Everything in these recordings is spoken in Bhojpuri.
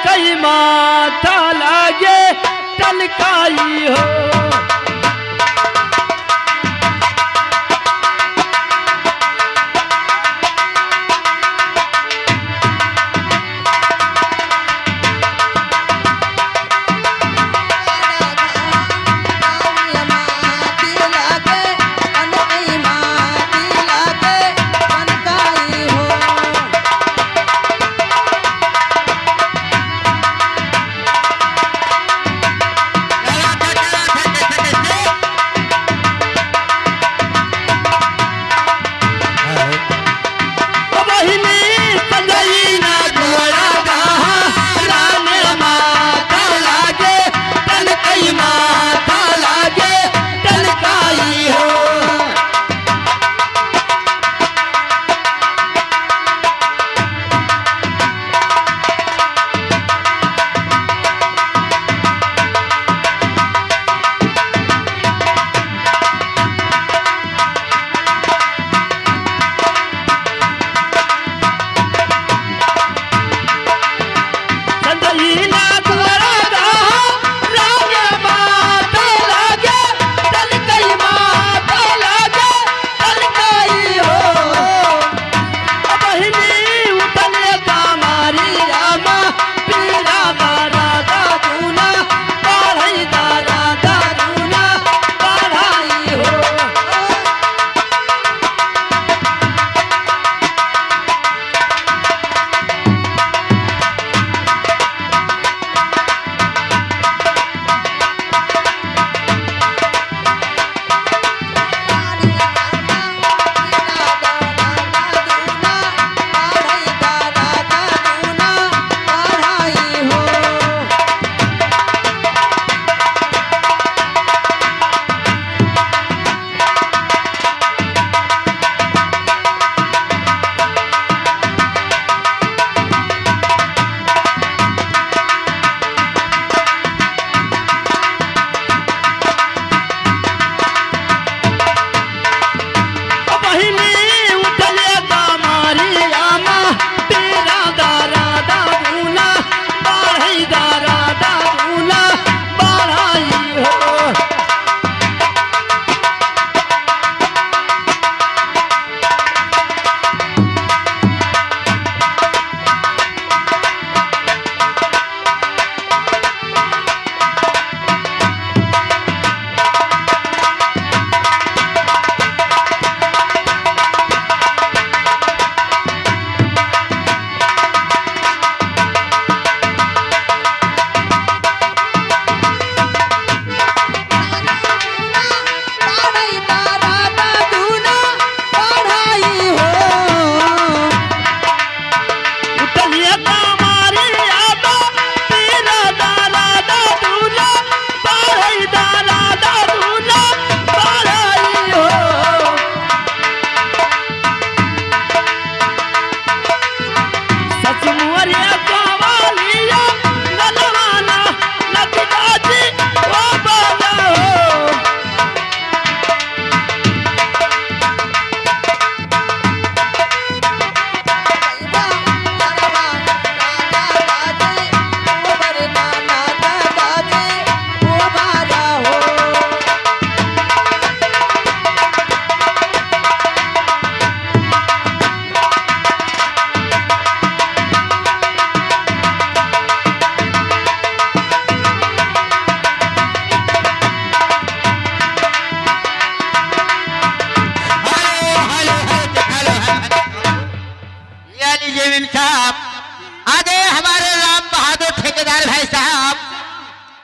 कई माथा लागे टलकाई हो।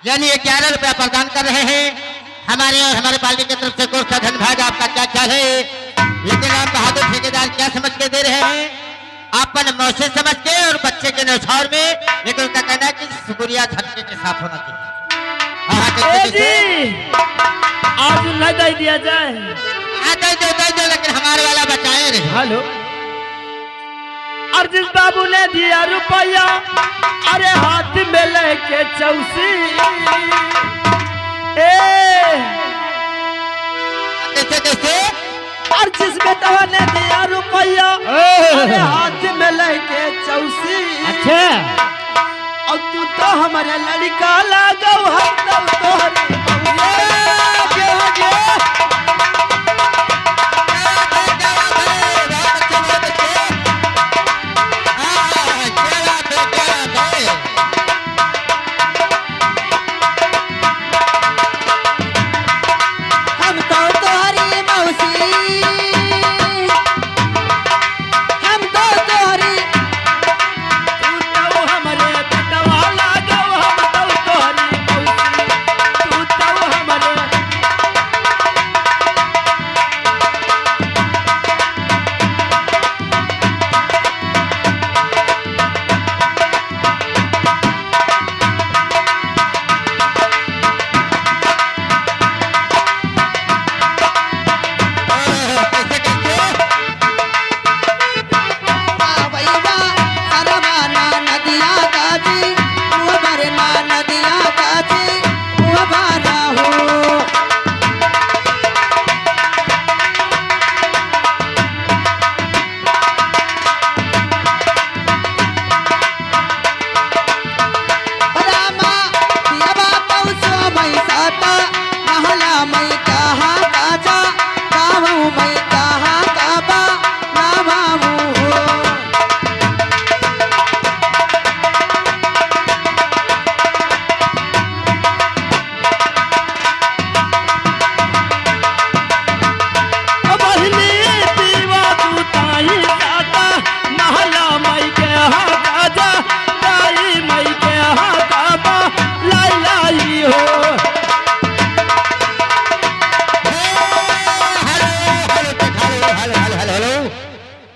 यानी 11 रुपया प्रदान कर रहे हैं हमारे और हमारे पार्टी की तरफ से कोर्स का धन्यवाद। आपका क्या ख्याल है? लेकिन आप बहादुर ठेकेदार क्या समझ के दे रहे हैं? आपन मौसे समझ के और बच्चे के न्यौछावर में, लेकिन उनका कहना है कि सुकुरिया झटके के साफ होना चाहिए। आज न दे दिया जाए। दे दो, लेकिन हमारे वाला बचाए रहे। हेलो, अर्जुन बाबू ने दिया रुपया, अरे हाथ में लेके चौसी। कैसे अर्जुन बेटा ने दिया रुपया, अरे हाथ में लेके चौसी। अच्छा, और हमारे लड़का लागो हम तोहरी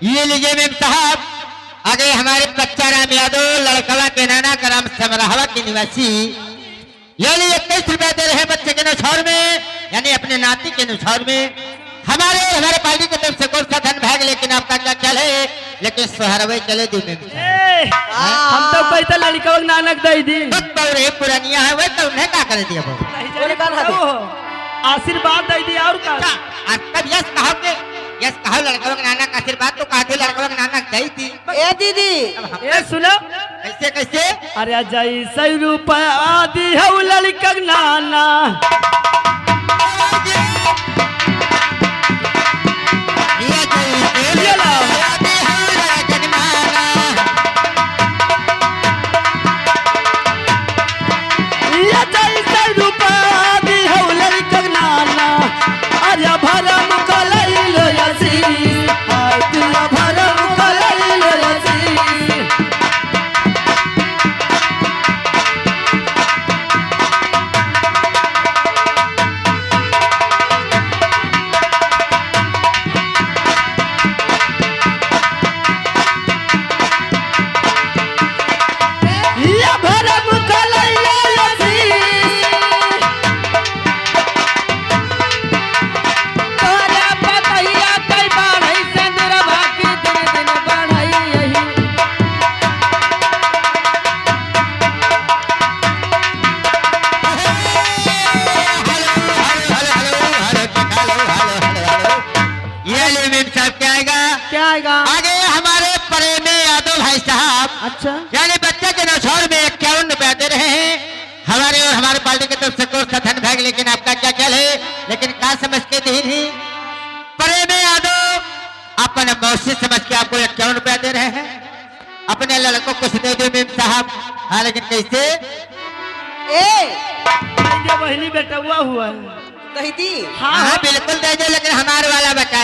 ये लीजिए मेम साहब, आगे हमारे कच्चा राम यादव लड़कवा के नाना का नाम समराहवा के निवासी, ये लिए 21 रुपया दे रहे हैं बच्चे के नुछौर में, यानी अपने नाती के नुछौर में। हमारे पार्टी की तरफ से कोई सा धन भाग, लेकिन आपका क्या ख्याल है? लेकिन सोहरवे चले दी मेम साहब। हम तो पैसा लड़का नानक दे दी रे पुरानिया है वह तो उन्हें क्या कर दिया आशीर्वाद दे दी और का तब यस कहोगे, यस कहो लड़का के नाना का आशीर्वाद तो कहते लड़का के नाना गई थी। ए दीदी ए सुनो कैसे कैसे? अरे जैसे रुपया दी है लड़का के नाना आगे हमारे प्रेमी यादव भाई साहब, अच्छा यानी बच्चे के नुछौर में 51 रुपया दे रहे हैं हमारे और हमारे पार्टी की तरफ से कोई सा धन भाग, लेकिन आपका क्या ख्याल है? लेकिन क्या समझ के दी थी प्रेमी यादव अपने मौसी समझ के आपको 51 रुपया दे रहे हैं। अपने लड़कों को दे दो मेम साहब। हाँ लेकिन कैसे? बहनी बेटा हुआ दीदी हाँ बिल्कुल दे दो, लेकिन हमारे वाला बचा है